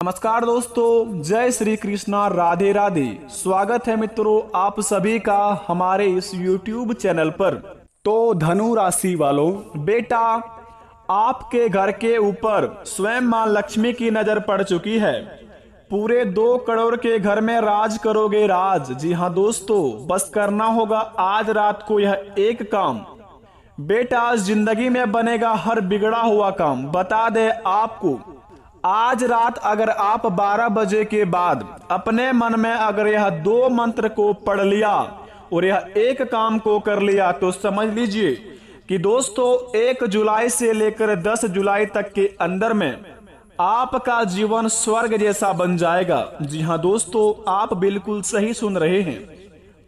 नमस्कार दोस्तों, जय श्री कृष्णा, राधे राधे। स्वागत है मित्रों आप सभी का हमारे इस YouTube चैनल पर। तो धनु राशि वालों, बेटा आपके घर के ऊपर स्वयं मां लक्ष्मी की नजर पड़ चुकी है। पूरे 2 करोड़ के घर में राज करोगे राज। जी हाँ दोस्तों, बस करना होगा आज रात को यह एक काम। बेटा जिंदगी में बनेगा हर बिगड़ा हुआ काम। बता दे आपको, आज रात अगर आप 12 बजे के बाद अपने मन में अगर यह 2 मंत्र को पढ़ लिया और यह एक काम को कर लिया तो समझ लीजिए कि दोस्तों 1 जुलाई से लेकर 10 जुलाई तक के अंदर में आपका जीवन स्वर्ग जैसा बन जाएगा। जी हाँ दोस्तों, आप बिल्कुल सही सुन रहे हैं।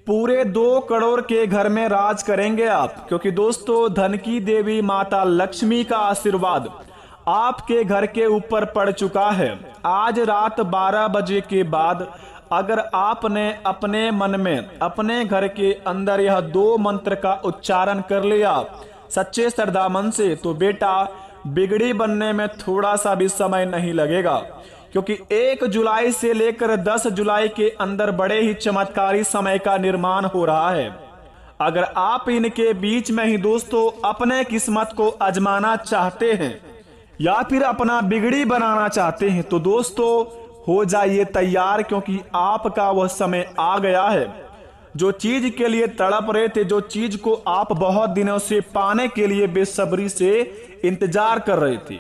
पूरे 2 करोड़ के घर में राज करेंगे आप, क्योंकि दोस्तों धन की देवी माता लक्ष्मी का आशीर्वाद आपके घर के ऊपर पड़ चुका है। आज रात 12 बजे के बाद अगर आपने अपने मन में अपने घर के अंदर यह 2 मंत्र का उच्चारण कर लिया सच्चे श्रद्धा मन से, तो बेटा बिगड़ी बनने में थोड़ा सा भी समय नहीं लगेगा, क्योंकि 1 जुलाई से लेकर 10 जुलाई के अंदर बड़े ही चमत्कारी समय का निर्माण हो रहा है। अगर आप इनके बीच में ही दोस्तों अपने किस्मत को आजमाना चाहते हैं या फिर अपना बिगड़ी बनाना चाहते हैं तो दोस्तों हो जाइए तैयार, क्योंकि आपका वह समय आ गया है। जो चीज के लिए तड़प रहे थे, जो चीज को आप बहुत दिनों से पाने के लिए बेसब्री से इंतजार कर रहे थे,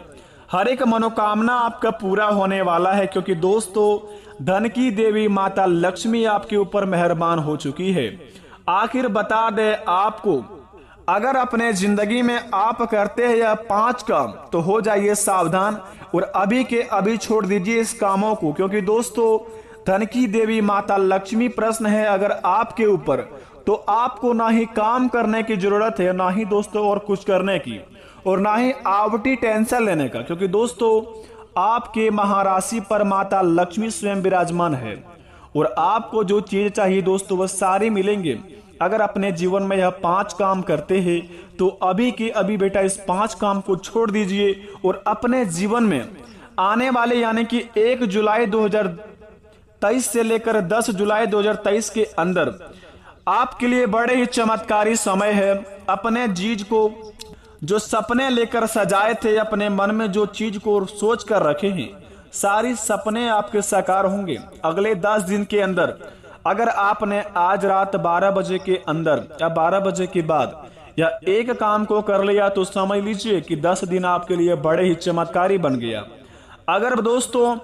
हर एक मनोकामना आपका पूरा होने वाला है, क्योंकि दोस्तों धन की देवी माता लक्ष्मी आपके ऊपर मेहरबान हो चुकी है। आखिर बता दे आपको, अगर अपने जिंदगी में आप करते हैं यह 5 काम तो हो जाइए सावधान और अभी के अभी छोड़ दीजिए इस कामों को, क्योंकि दोस्तों धन की देवी माता लक्ष्मी प्रश्न है अगर आपके ऊपर, तो आपको ना ही काम करने की जरूरत है, ना ही दोस्तों और कुछ करने की, और ना ही आवटी टेंशन लेने का, क्योंकि दोस्तों आपके महाराशि पर माता लक्ष्मी स्वयं विराजमान है और आपको जो चीज चाहिए दोस्तों वह सारी मिलेंगे। अगर अपने जीवन में यह 5 काम करते हैं तो अभी के अभी बेटा इस 5 काम को छोड़ दीजिए और अपने जीवन में आने वाले यानी कि 1 जुलाई 2023 से लेकर 10 जुलाई 2023 के अंदर आपके लिए बड़े ही चमत्कारी समय है। अपने चीज को जो सपने लेकर सजाए थे, अपने मन में जो चीज को सोच कर रखे हैं, सारी सपने आपके साकार होंगे अगले 10 दिन के अंदर। अगर आपने आज रात 12 बजे के अंदर या 12 बजे के बाद या एक काम को कर लिया तो समझ लीजिए कि 10 दिन आपके लिए बड़े ही चमत्कारी बन गया। अगर दोस्तों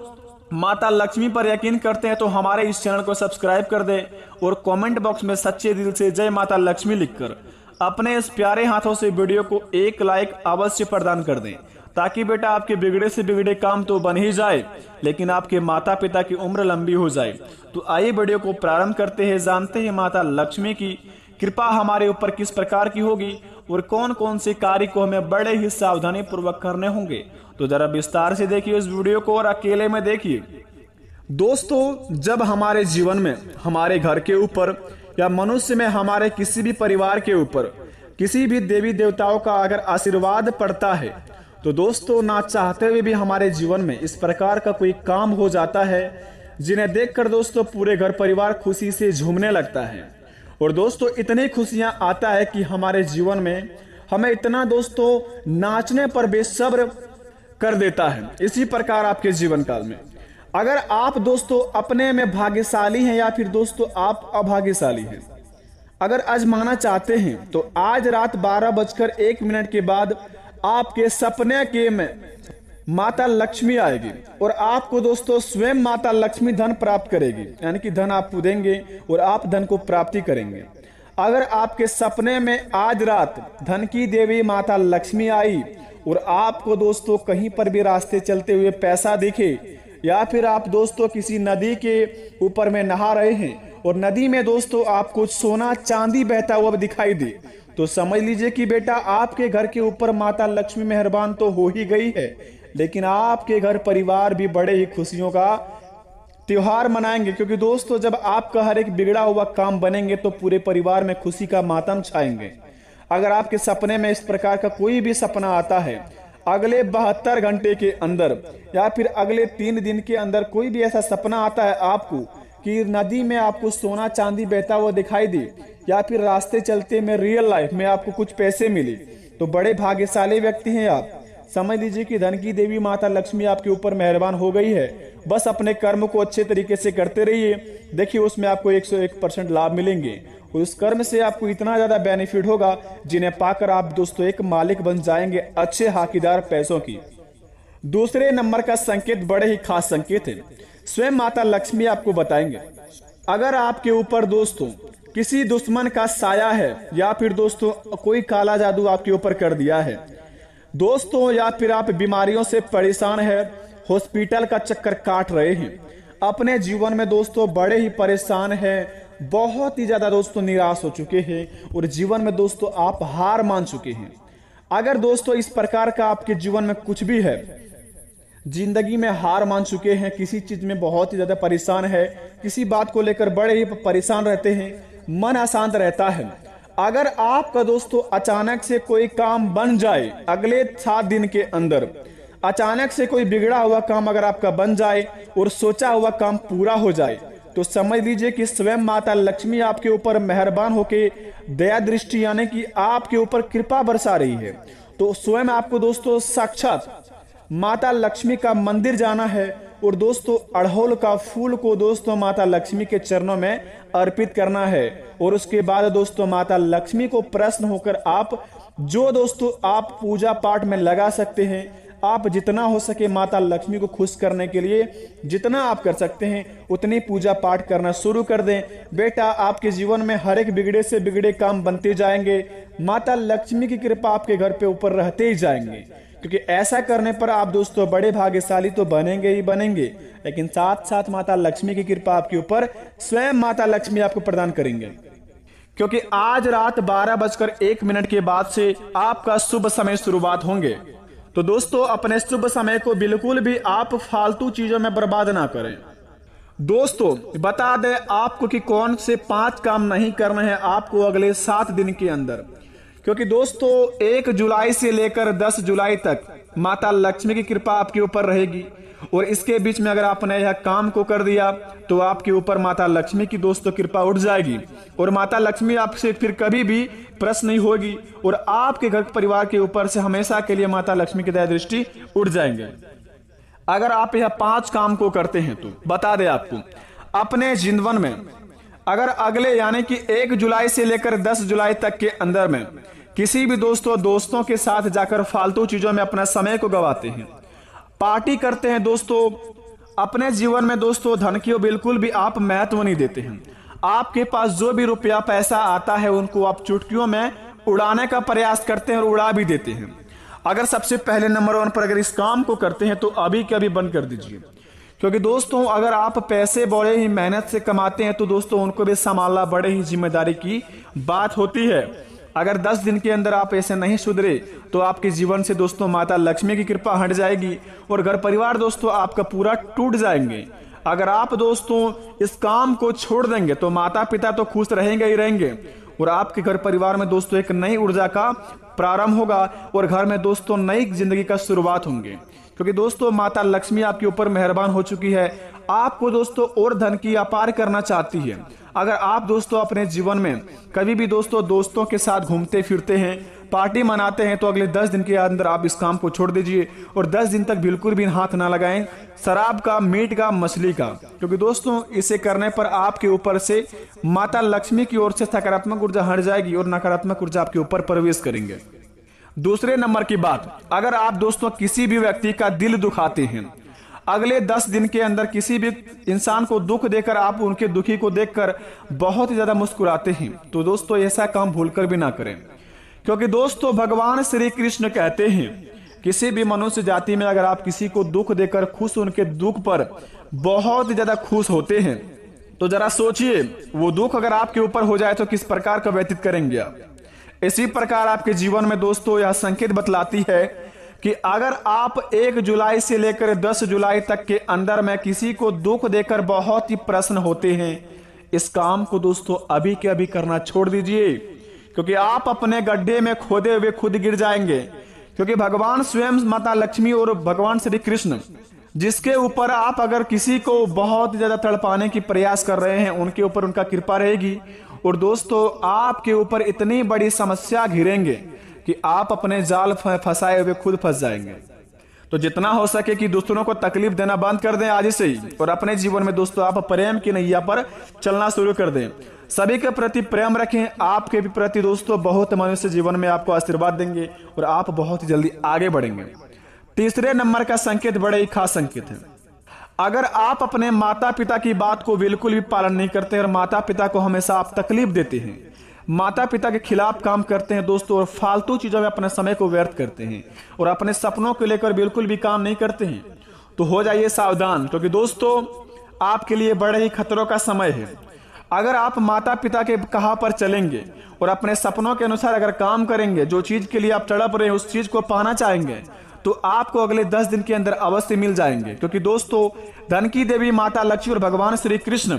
माता लक्ष्मी पर यकीन करते हैं तो हमारे इस चैनल को सब्सक्राइब कर दें और कमेंट बॉक्स में सच्चे दिल से जय माता लक्ष्मी लिखकर अपने इस प्यारे हाथों से वीडियो को एक लाइक अवश्य प्रदान कर दें, ताकि बेटा आपके बिगड़े से बिगड़े काम तो बन ही जाए लेकिन आपके माता पिता की उम्र लंबी हो जाए। तो आइए वीडियो को प्रारंभ करते हैं, जानते हैं माता लक्ष्मी की कृपा हमारे ऊपर किस प्रकार की होगी और कौन कौन से कार्य को हमें बड़े ही सावधानी पूर्वक करने होंगे। तो जरा विस्तार से देखिए इस वीडियो को और अकेले में देखिए। दोस्तों जब हमारे जीवन में हमारे घर के ऊपर या मनुष्य में हमारे किसी भी परिवार के ऊपर किसी भी देवी देवताओं का अगर आशीर्वाद पड़ता है तो दोस्तों ना चाहते हुए भी हमारे जीवन में इस प्रकार का कोई काम हो जाता है जिन्हें देखकर दोस्तों पूरे घर परिवार खुशी से झूमने लगता है। और दोस्तों इतनी खुशियां आता है कि हमारे जीवन में हमें इतना दोस्तों नाचने पर बेसब्र कर देता है। इसी प्रकार आपके जीवन काल में अगर आप दोस्तों अपने में भाग्यशाली हैं या फिर दोस्तों आप अभाग्यशाली हैं, अगर आजमाना चाहते हैं तो आज रात 12:01 के बाद आपके सपने के में माता लक्ष्मी आएगी और आपको दोस्तों स्वयं माता लक्ष्मी धन प्राप्त करेगी, यानी कि धन आपको देंगे और आप धन को प्राप्ति करेंगे। अगर आपके सपने में आज रात धन की देवी माता लक्ष्मी आई और आपको दोस्तों कहीं पर भी रास्ते चलते हुए पैसा दिखे या फिर आप दोस्तों किसी नदी के ऊपर में नहा रहे हैं और नदी में दोस्तों आपको सोना चांदी बहता हुआ दिखाई दे, तो समझ लीजिए कि बेटा आपके घर के ऊपर माता लक्ष्मी मेहरबान तो हो ही गई है, लेकिन आपके घर परिवार भी बड़े ही खुशियों का त्योहार मनाएंगे। क्योंकि दोस्तों जब आपका हर एक बिगड़ा हुआ काम बनेंगे तो पूरे परिवार में खुशी का मातम छाएंगे। अगर आपके सपने में इस प्रकार का कोई भी सपना आता है, अगले 72 घंटे के अंदर या फिर अगले 3 दिन के अंदर कोई भी ऐसा सपना आता है आपको कि नदी में आपको सोना चांदी बहता हुआ दिखाई दे, या फिर रास्ते चलते में रियल लाइफ में आपको कुछ पैसे मिले, तो बड़े भाग्यशाली व्यक्ति हैं आप। समझ लीजिए कि धन की देवी माता लक्ष्मी आपके ऊपर मेहरबान हो गई है। बस अपने कर्म को अच्छे तरीके से करते रहिए, देखिए उसमें आपको 101% लाभ मिलेंगे और उस कर्म से आपको इतना ज्यादा बेनिफिट होगा जिन्हें पाकर आप दोस्तों एक मालिक बन जाएंगे अच्छे हाकीदार पैसों की। दूसरे नंबर का संकेत बड़े ही खास संकेत है, स्वयं माता लक्ष्मी आपको बताएंगे। अगर आपके ऊपर दोस्तों किसी दुश्मन का साया है या फिर दोस्तों कोई काला जादू आपके ऊपर कर दिया है दोस्तों, या फिर आप बीमारियों से परेशान है, हॉस्पिटल का चक्कर काट रहे हैं, अपने जीवन में दोस्तों बड़े ही परेशान हैं, बहुत ही ज्यादा दोस्तों निराश हो चुके हैं और जीवन में दोस्तों आप हार मान चुके हैं। अगर दोस्तों इस प्रकार का आपके जीवन में कुछ भी है, जिंदगी में हार मान चुके हैं, किसी चीज में बहुत ही ज्यादा परेशान है, किसी बात को लेकर बड़े ही परेशान रहते हैं, मन अशांत रहता है, अगर आपका दोस्तों अचानक से कोई काम बन जाए, अगले 7 दिन के अंदर अचानक से कोई बिगड़ा हुआ काम अगर आपका बन जाए और सोचा हुआ काम पूरा हो जाए, तो समझ लीजिए कि स्वयं माता लक्ष्मी आपके ऊपर मेहरबान होके दया दृष्टि यानी कि आपके ऊपर कृपा बरसा रही है। तो स्वयं आपको दोस्तों साक्षात माता लक्ष्मी का मंदिर जाना है और दोस्तों अड़हुल का फूल को दोस्तों माता लक्ष्मी के चरणों में अर्पित करना है और उसके बाद दोस्तों माता लक्ष्मी को प्रसन्न होकर आप जो दोस्तों आप पूजा पाठ में लगा सकते हैं, आप जितना हो सके माता लक्ष्मी को खुश करने के लिए जितना आप कर सकते हैं उतनी पूजा पाठ करना शुरू कर दें। बेटा आपके जीवन में हर एक बिगड़े से बिगड़े काम बनते जाएंगे, माता लक्ष्मी की कृपा आपके घर पे ऊपर रहते ही जाएंगे, क्योंकि ऐसा करने पर आप दोस्तों बड़े भाग्यशाली तो बनेंगे ही बनेंगे, लेकिन साथ साथ माता लक्ष्मी की कृपा आपके ऊपर स्वयं माता लक्ष्मी आपको प्रदान करेंगे। क्योंकि आज रात 12:01 के बाद से आपका शुभ समय शुरुआत होंगे, तो दोस्तों अपने शुभ समय को बिल्कुल भी आप फालतू चीजों में बर्बाद ना करें। दोस्तों बता दें आपको कि कौन से 5 काम नहीं करने हैं आपको अगले 7 दिन के अंदर, क्योंकि दोस्तों 1 जुलाई से लेकर 10 जुलाई तक माता लक्ष्मी की कृपा आपके ऊपर रहेगी और इसके बीच में अगर आपने यह काम को कर दिया तो आपके ऊपर माता लक्ष्मी की दोस्तों कृपा उठ जाएगी और माता लक्ष्मी आपसे फिर कभी भी प्रश्न नहीं होगी और आपके घर परिवार के ऊपर से हमेशा के लिए माता लक्ष्मी की दया दृष्टि उठ जाएंगे। अगर आप यह 5 काम को करते हैं तो बता दें आपको अपने जीवन में अगर अगले यानी कि 1 जुलाई से लेकर 10 जुलाई तक के अंदर में किसी भी दोस्तों के साथ जाकर फालतू चीजों में अपना समय को गवाते हैं, पार्टी करते हैं दोस्तों, अपने जीवन में दोस्तों धन की बिल्कुल भी आप महत्व नहीं देते हैं, आपके पास जो भी रुपया पैसा आता है उनको आप चुटकियों में उड़ाने का प्रयास करते हैं और उड़ा भी देते हैं। अगर सबसे पहले नंबर 1 पर अगर इस काम को करते हैं तो अभी के अभी बंद कर दीजिए, क्योंकि दोस्तों अगर आप पैसे बड़े ही मेहनत से कमाते हैं तो दोस्तों उनको भी संभालना बड़े ही जिम्मेदारी की बात होती है। अगर 10 दिन के अंदर आप ऐसे नहीं सुधरे तो आपके जीवन से दोस्तों माता लक्ष्मी की कृपा हट जाएगी और घर परिवार दोस्तों आपका पूरा टूट जाएंगे। अगर आप दोस्तों इस काम को छोड़ देंगे तो माता पिता तो खुश रहेंगे ही रहेंगे और आपके घर परिवार में दोस्तों एक नई ऊर्जा का प्रारंभ होगा और घर में दोस्तों नई जिंदगी का शुरुआत होंगे, क्योंकि दोस्तों माता लक्ष्मी आपके ऊपर मेहरबान हो चुकी है, आपको दोस्तों और धन की अपार करना चाहती है। अगर आप दोस्तों अपने जीवन में कभी भी दोस्तों के साथ घूमते फिरते हैं, पार्टी मनाते हैं, तो अगले 10 दिन के अंदर आप इस काम को छोड़ दीजिए और 10 दिन तक बिल्कुल भी हाथ ना लगाएं शराब का, मीट का, मछली का, क्योंकि दोस्तों इसे करने पर आपके ऊपर से माता लक्ष्मी की ओर से सकारात्मक ऊर्जा हट जाएगी और नकारात्मक ऊर्जा आपके ऊपर प्रवेश करेंगे। दूसरे नंबर की बात, अगर आप दोस्तों किसी भी व्यक्ति का दिल दुखाते हैं, अगले 10 दिन के अंदर किसी भी इंसान को दुख देकर आप उनके दुखी को देखकर बहुत ही ज्यादा मुस्कुराते हैं, तो दोस्तों ऐसा काम भूलकर भी ना करें, क्योंकि दोस्तों भगवान श्री कृष्ण कहते हैं किसी भी मनुष्य जाति में अगर आप किसी को दुख देकर खुश उनके दुख पर बहुत ही ज्यादा खुश होते हैं तो जरा सोचिए वो दुख अगर आपके ऊपर हो जाए तो किस प्रकार का व्यतीत करेंगे आप। इसी प्रकार आपके जीवन में दोस्तों यह संकेत बतलाती है कि अगर आप 1 जुलाई से लेकर 10 जुलाई तक के अंदर में किसी को दुख देकर बहुत ही प्रसन्न होते हैं, इस काम को दोस्तों अभी के अभी करना छोड़ दीजिए, क्योंकि आप अपने गड्ढे में खोदे हुए खुद गिर जाएंगे, क्योंकि भगवान स्वयं माता लक्ष्मी और भगवान श्री कृष्ण जिसके ऊपर आप अगर किसी को बहुत ज्यादा तड़पाने की प्रयास कर रहे हैं, उनके ऊपर उनका कृपा रहेगी। और दोस्तों आपके ऊपर इतनी बड़ी समस्या घिरेंगे कि आप अपने जाल फंसाए हुए खुद फंस जाएंगे। तो जितना हो सके कि दूसरों को तकलीफ देना बंद कर दें आज से ही, और अपने जीवन में दोस्तों आप प्रेम की नैया पर चलना शुरू कर दें। सभी के प्रति प्रेम रखें। आपके भी प्रति दोस्तों बहुत मनुष्य जीवन में आपको आशीर्वाद देंगे और आप बहुत ही जल्दी आगे बढ़ेंगे। तीसरे नंबर का संकेत बड़े ही खास संकेत है। अगर आप अपने माता पिता की बात को बिल्कुल भी पालन नहीं करते और माता पिता को हमेशा आप तकलीफ देते हैं, माता पिता के खिलाफ काम करते हैं दोस्तों, और फालतू चीजों में अपने समय को व्यर्थ करते हैं और अपने सपनों को लेकर बिल्कुल भी काम नहीं करते हैं, तो हो जाइए सावधान, क्योंकि दोस्तों आपके लिए बड़े ही खतरों का समय है। अगर आप माता पिता के कहा पर चलेंगे और अपने सपनों के अनुसार अगर काम करेंगे, जो चीज के लिए आप तड़प रहे हैं उस चीज को पाना चाहेंगे, तो आपको अगले 10 दिन के अंदर अवश्य मिल जाएंगे। क्योंकि दोस्तों धन की देवी माता लक्ष्मी और भगवान श्री कृष्ण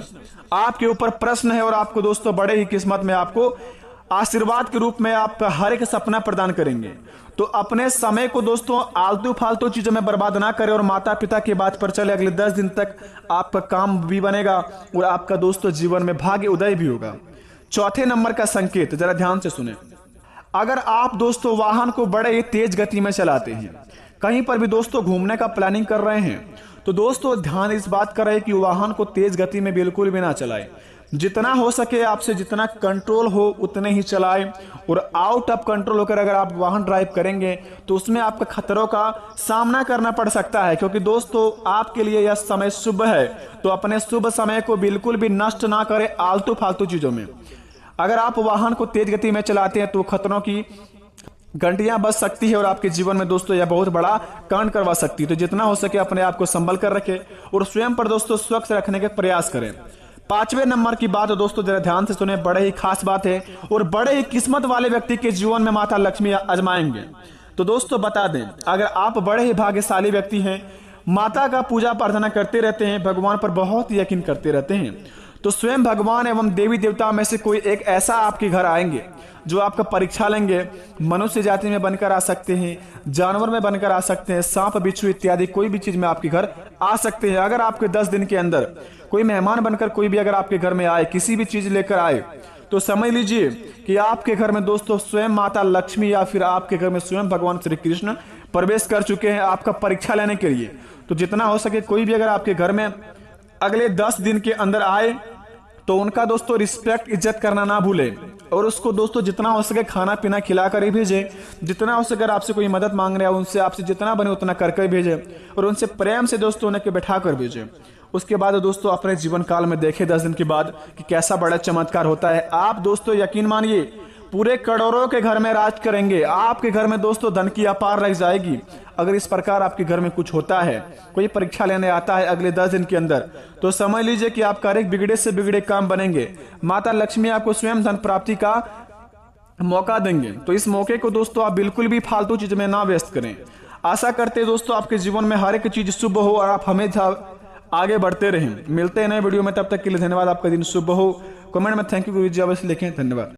आपके ऊपर प्रश्न है और आपको दोस्तों बड़े ही किस्मत में आपको आशीर्वाद के रूप में आपका हर एक सपना प्रदान करेंगे। तो अपने समय को दोस्तों आलतू फालतू चीजों में बर्बाद ना करें और माता पिता की बात पर चले। अगले 10 दिन तक आपका काम भी बनेगा और आपका दोस्तों जीवन में भाग्य उदय भी होगा। चौथे नंबर का संकेत जरा ध्यान से सुने। अगर आप दोस्तों वाहन को बड़े ही तेज गति में चलाते हैं, कहीं पर भी दोस्तों घूमने का प्लानिंग कर रहे हैं, तो दोस्तों ध्यान इस बात का रहे कि वाहन को तेज गति में बिल्कुल भी ना चलाएं। जितना हो सके आपसे जितना कंट्रोल हो उतने ही चलाएं, और आउट ऑफ कंट्रोल होकर अगर आप वाहन ड्राइव करेंगे तो उसमें आपका खतरों का सामना करना पड़ सकता है। क्योंकि दोस्तों आपके लिए यह समय शुभ है, तो अपने शुभ समय को बिल्कुल भी नष्ट ना करें आलतू फालतू चीजों में। अगर आप वाहन को तेज गति में चलाते हैं तो खतरों की घंटियां बज सकती है और आपके जीवन में दोस्तों यह बहुत बड़ा कांड करवा सकती है। तो जितना हो सके अपने आप को संभल कर रखें और स्वयं पर दोस्तों स्वच्छ रखने का प्रयास करें। पांचवें नंबर की बात दोस्तों जरा ध्यान से सुने, बड़े ही खास बात है और बड़े ही किस्मत वाले व्यक्ति के जीवन में माता लक्ष्मी आजमाएंगे। तो दोस्तों बता दें, अगर आप बड़े ही भाग्यशाली व्यक्ति हैं, माता का पूजा प्रार्थना करते रहते हैं, भगवान पर बहुत यकीन करते रहते हैं, तो स्वयं भगवान एवं देवी देवता में से कोई एक ऐसा आपके घर आएंगे जो आपका परीक्षा लेंगे। मनुष्य जाति में बनकर आ सकते हैं, जानवर में बनकर आ सकते हैं, सांप बिच्छू इत्यादि कोई भी चीज में आपके घर आ सकते हैं। अगर आपके 10 दिन के अंदर कोई मेहमान बनकर कोई भी अगर आपके घर में आए, किसी भी चीज लेकर आए, तो समझ लीजिए कि आपके घर में दोस्तों स्वयं माता लक्ष्मी या फिर आपके घर में स्वयं भगवान श्री कृष्ण प्रवेश कर चुके हैं आपका परीक्षा लेने के लिए। तो जितना हो सके कोई भी अगर आपके घर में अगले 10 दिन के अंदर आए तो उनका दोस्तों रिस्पेक्ट इज्जत करना ना भूले, और उसको दोस्तों जितना हो सके खाना पीना खिलाकर ही भेजे। जितना हो सके अगर आपसे कोई मदद मांग रहा है उनसे आपसे जितना बने उतना करके भेजे, और उनसे प्रेम से दोस्तों उन्हें बैठा कर भेजे। उसके बाद दोस्तों अपने जीवन काल में देखे 10 दिन के बाद कि कैसा बड़ा चमत्कार होता है। आप दोस्तों यकीन मानिए पूरे करोड़ों के घर में राज करेंगे। आपके घर में दोस्तों धन की अपार रह जाएगी। अगर इस प्रकार आपके घर में कुछ होता है, कोई परीक्षा लेने आता है अगले 10 दिन के अंदर, तो समझ लीजिए कि आपका एक बिगड़े से बिगड़े काम बनेंगे। माता लक्ष्मी आपको स्वयं धन प्राप्ति का मौका देंगे। तो इस मौके को दोस्तों आप बिल्कुल भी फालतू चीज में ना व्यस्त करें। आशा करते हैं दोस्तों आपके जीवन में हर एक चीज शुभ हो और आप हमेशा आगे बढ़ते रहें। मिलते हैं नए वीडियो में, तब तक के लिए धन्यवाद। आपका दिन शुभ हो। कमेंट में थैंक यू गुरुजी अवश्य लिखें। धन्यवाद।